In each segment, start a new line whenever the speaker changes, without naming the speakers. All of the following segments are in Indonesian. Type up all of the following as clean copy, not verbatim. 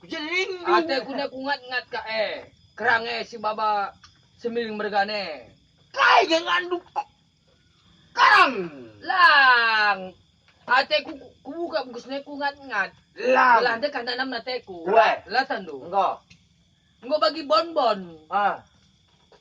Jadi
Ate kuna kungat-ngat ka kerang si baba semiring mergane.
kai dengan karang.
Lang. Ate ku buka bungkusnya kungat-ngat.
Lang.
Lah ande kan nanam nateku.
Weh.
Lah tandu.
Enggak.
Engko bagi bonbon.
Ah.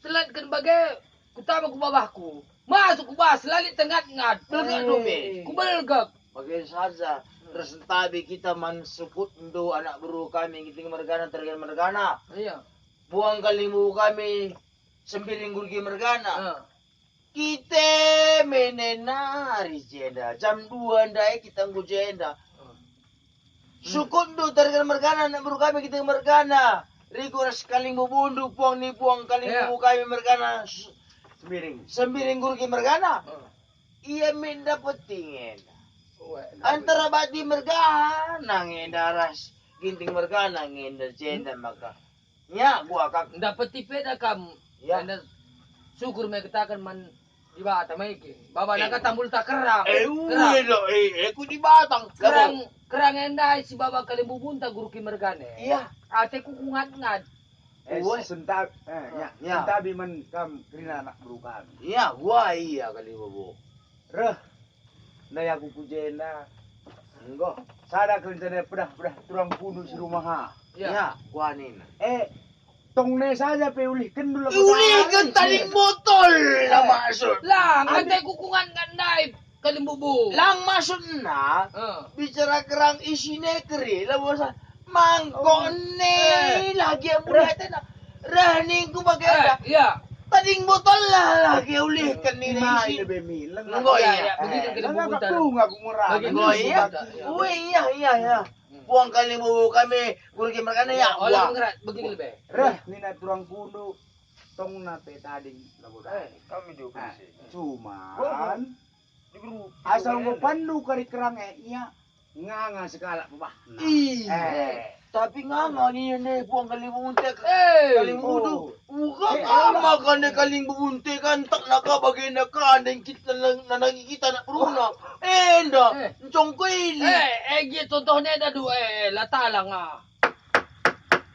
Selat kan bagai kutama ku babahku. Masuk ku bas lalit tengat-ngat.
Belgak dumi.
Ku belgak.
Bagi saja. Terus tabi kita mansukut untuk anak buru kami kita mergana tergen mergana.
Iya.
Buang kalimu kami sembiring gurgi mergana.
Heeh.
Kita menenari jenda. Jam 2 ndai kita nggu jenda. Sukut tu tergen mergana anak buru kami kita mergana. Riku ras kaling bubundu puang ni puang kaling
Iya.
bubu kami mergana. Sembiring gurgi mergana. Ia min dapat tingin. Antara bati mergana ngenda ras ginting mergana ngenda jenda maka nya gua kak
Dapat tipeda kam.
Ya.
Anda syukur me katakan man di bata maiki. Baba naga tambul tak kerang.
ku di batang
Kerang endai si baba kali bubunta guru ki mergane.
iya
Ate ku kungat-ngat.
Sentab,
Ya.
sentabi man kam krina anak berukan.
iya gua iya kali bobo
Reh, na aku kujena.
enggak
Sada kerjanya pedah turang kudu si rumah ha.
iya gua nin
Tong ne saja pe ulihkan dulu.
ulihkan tali botol lah maksud
Lang, ate ku kungat-ngat ndai kali bubu.
lang maksud na bicara kerang isine keri lah bosan mangkok ne lagi yang mulia tena rahning ku bagai
Iya.
tading botol lah lagi ulihkan ni
Nah,
isi
ini be milang.
Enggak, iya.
Begitu kali
Enggak
bubunta.
tu enggak aku murah.
Bagi
Oh iya,
Ya.
oh iya. Buang kali bubu kami, gurgi mereka ya.
Oleh
Buang.
menggerak begini lebih.
Reh, nina turang kudu tong na pe tading labodai.
Kami juga
Cuman asal mo pandu kari kerang iya nganga sekala bah.
Tapi nganga ni ne buang kali bubunte.
Eh.
Kali bubu. Bukan ama kan ne kali bubunte kan tak naka bagi naka dan kita nanagi kita nak peruna. Enda, encong ko ini.
Gitu contohnya ada dua latalang ah.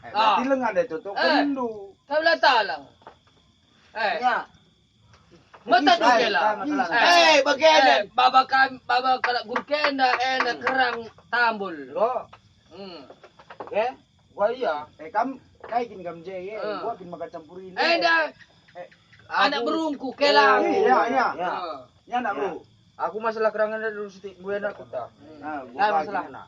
Berarti lengan ada tutup pandu.
Kau latalang.
Ya.
Mata duke lah.
Bagaimana?
Baba kalau gurkenda kerang tambul.
Wah iya.
Kam kaikin kam je gua kin maka campurin.
Dah. Anak berungku kelang.
Iya.
Ya.
Ya nak bro.
Aku masalah kerangan dulu siti gue nak kita.
Nah,
Kai masalah nak.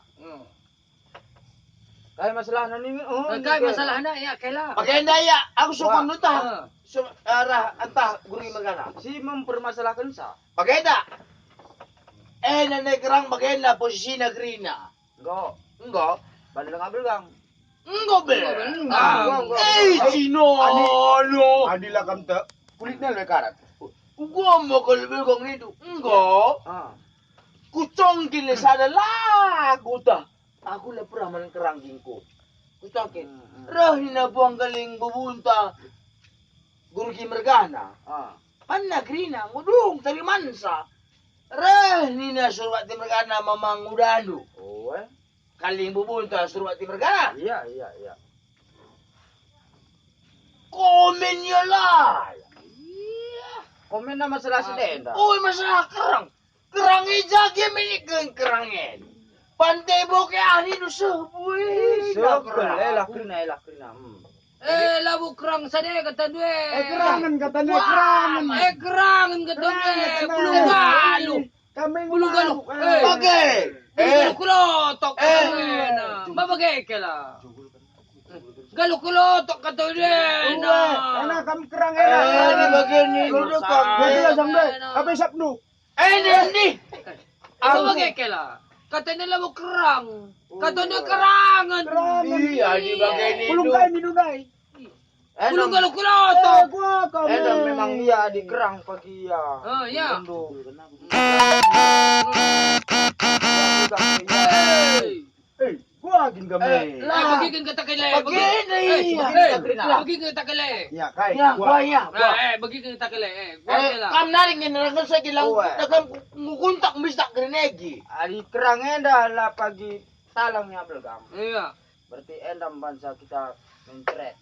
Kai masalah ni.
Kai masalah anak ya kelang.
Pakai ya, aku suka nutah. Arah entah gurui mergana. Si mempermasalahkan sa. Pakai dah. Nenek kerang pakai dah posisi negrina. Enggak. Bandel ngambil gang. Enggak bel. Cino.
Adila kam te kulitnya lebih karat.
Gua mau kalau belakang itu. Enggak. Kucong kile sada lagu dah. Aku lah pernah main kerang gingko. Kucongkin. Rahina buang galing bubunta. Gurgi mergana. Panna grina ngudung tali mansa. Rahina surwati mergana mamang udanu. Kaling bubunta surwati mergana.
Iya.
Komen ya lah.
Komen na masalah sedenda.
Oh, masalah kerang. Kerang ijagi milikkan kerangin. Pantai boke ahli nu sebuih.
Lakrina.
Labu kerang sana kata dua.
Kerangan katanya kerangan.
Kerangan kata dua. Belum galu.
Kami
Belum galu.
Bagai.
Kulotok kata bagai kela. Galu kulotok kata dia.
Enak kami kerang
Di
enak.
bagian ni. Duduk
Jadi lah sampai. Apa sabdu?
Ni.
Apa bagai kela? Katanya labu kerang. Katanya kerangan.
Iya, di bagian ni.
Belum kain minum dai.
Belum galu kulotok.
Gua kau.
Memang iya di kerang pagi ya.
Ya.
Gua agin kami.
Bagikan kata kele.
Begini.
Bagikan kata kele.
Ya, kai.
Ya, gua ya.
Bagikan kata kele. Gua kela.
Kam naring ni nang sa gilang. Nakam ngukuntak bisa grenegi.
Ari kerangnya dah lah pagi talangnya belgam.
Iya.
Berarti endam bangsa kita mencret.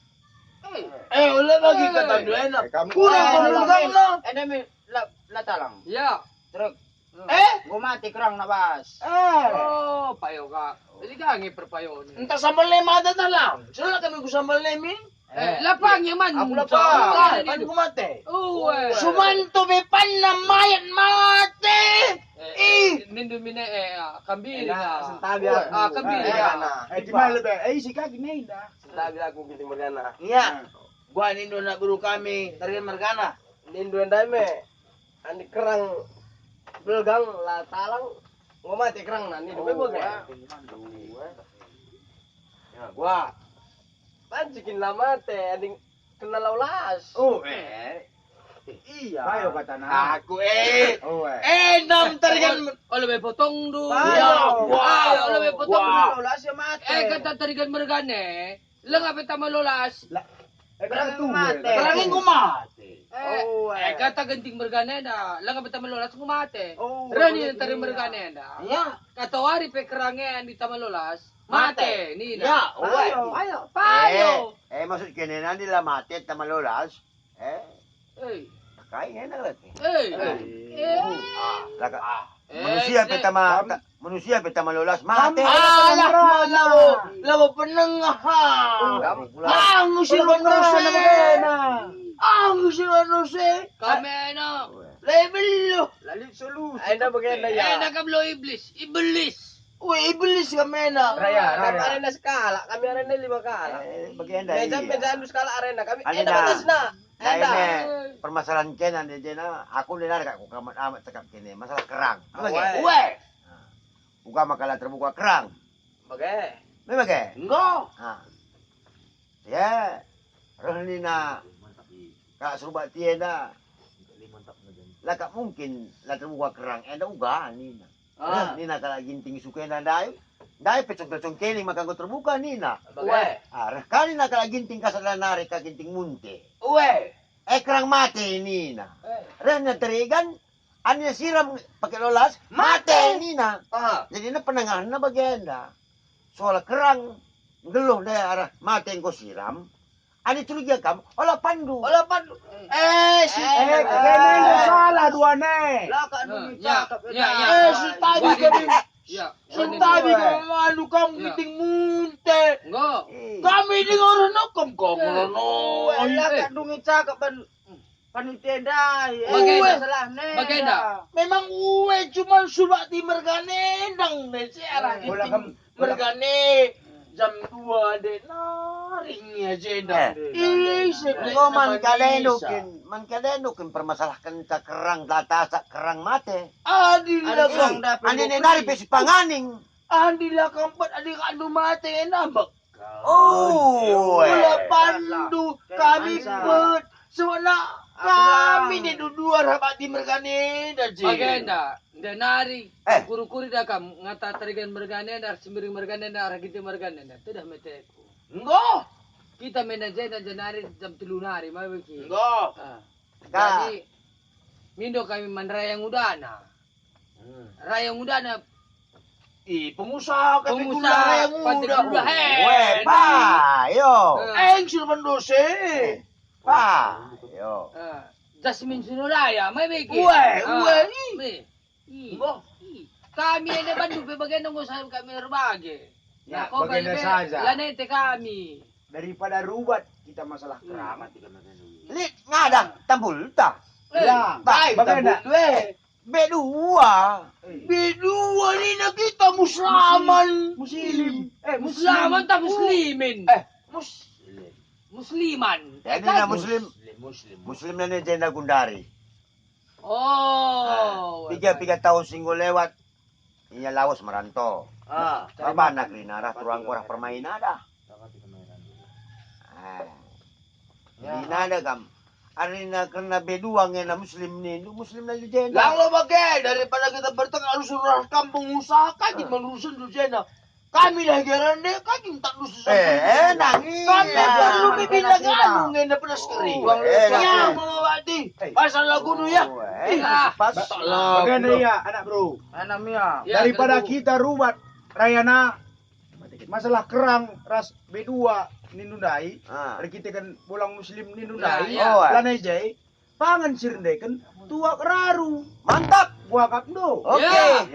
Oleh bagi kata dua enak.
Kamu
Kurang bergang no.
endam la talang.
Ya.
Truk.
Eh?
Gua mati kerang na bas.
Oh, payo ka. Dili ka ngi perpayo ni.
Entah sambal lem ada tak lang. Sila kami ku sambal lemin.
Lapang ya man.
Aku lapang.
Pan ku mate.
Oh,
Sumanto be pan na mayat mate.
Nindu mine kambiri
Sentabi
ka.
aku.
Kambiri
Iya.
ka.
Di mana lebih? Si kaki nih dah.
Sentabi aku gitu Morgana.
Iya. Gua nindo nak guru kami tarian Margana.
Nindu endame. Andi kerang belgang la talang ngomati kerang na nindu bebo ga. Ya gua. Pancikin lama teh andi kena laulas.
Iya.
Ayo kata na.
Aku
Oh,
enam tarian.
Oh, lebih potong du.
Ayo.
Ayo, lebih potong du.
Lolas ya mati.
Kata tarigan mergane. Lang apa tama lolas.
Kerang tu mati.
Terangin ku mate.
Kata genting mergane na. Lang apa tama lolas ngumate.
Oh,
Rani yang tari mergane na.
Iya.
Kata wari pe kerange di tama lolas. Mate. Ni
Ya,
na.
Ayo.
Payo.
Maksud kene nanti lah mati ta malolas. Kain enak lagi. Laka manusia peta manusia peta malolas mati.
Alah, lawo penengah. Ang silwan nose. Ang silwan nose.
Kami na.
Level lo.
Lalit solusi.
Anda bagenda ya.
Nakablo iblis. Iblis.
Uy, iblis kami na.
Kami arena skala, kami arena 5 kala.
Bagian
Meja skala arena kami.
Ano
Enda
na?
batas na.
Nah
Enda.
ini permasalahan kena ni jena aku linar aku kamat amat cakap kene masalah kerang. Bagaimana?
Uwe.
Buka makalah terbuka kerang.
Bagai.
Bagaimana?
Enggak.
Ya. Rohni na kak suruh tienda. Laka mungkin la terbuka kerang enda uga ni na. Nina kala ginting suke na dayo. Dayo pecong-pecong keling makan ko terbuka nina.
Uwe.
Kali na kala ginting kasalanari ka ginting munte.
Uwe.
Kerang mati nina. Rena terigan anya siram pakai lolas mati nina. Jadi na penangahan na bagenda. Soal kerang geluh daya arah mati yang ko siram. Ani tulugia kam olah pandu.
Si
Kene salah dua ne.
si tadi kami.
Ya.
Si tadi kami malu kamu giting munte.
Enggak.
Kami di orang nokom kamu no.
Wala ka dungi cakap panitenda.
Bagenda.
Memang uwe cuma subak di mergane nang si arah giting mergane. Jam 2 de naringnya jenda.
Man kalenukin permasalahkan sa kerang data sa kerang mate.
Adila kang
Ani nenari pesi panganing.
Adila kampat adik anu mate nambak.
Wala
pandu kami pet sewena kami di dua rapat di mergane dan
Bagenda. Nari kuri-kuri dah kam ngata tarigan mergane dar semiring mergane dar gitu mergane dar tidak meteku.
Enggak.
Kita menajen dan janari jam 3 hari mau beki.
Enggak.
Jadi mindo kami manrayang udana. Rayang udana
Pengusaha kami yang muda.
Yo.
Silman dose.
Yo.
Jasmine Sunuraya mau beki.
Enggak.
Kami ini Bandung bagian usaha kami berbagai.
Ya,
Kau
bagenda
balik
saja.
lanete kami.
Daripada rubat kita masalah kerang.
Li ngada tambul ta.
Ya, bagenda.
Bedua.
Bedua ni na kita muslaman.
Muslim.
Muslaman tak muslimin. Musliman.
Ini na Muslim. Muslim na ni jenda gundari.
Oh.
3 tahun singgo lewat. Iya lawas merantau. Baba nak rinara tuang kurang permainan dah. Di nada kam. Ari na kena bedua ngena muslim ni, muslim na legenda.
Lang lo bagai daripada kita bertengah harus surah kampung usaha kaki menerusin dujena. Kami lah gerande kaki tak lusus.
Nangis.
Kami perlu bibila anu ngena pedas kering. Yang melawati pasal lagu nu ya.
Pas.
Bagenda ya, anak bro.
Anak mia.
Daripada kita rubat Rayana masalah kerang ras B2 nindundai,
Ah.
ada kita kan pulang muslim nindundai,
Ya,
ya.
lanejai, pangan sirnde kan tua keraru,
Mantap.
gua kakdo.
Oke.
Ya.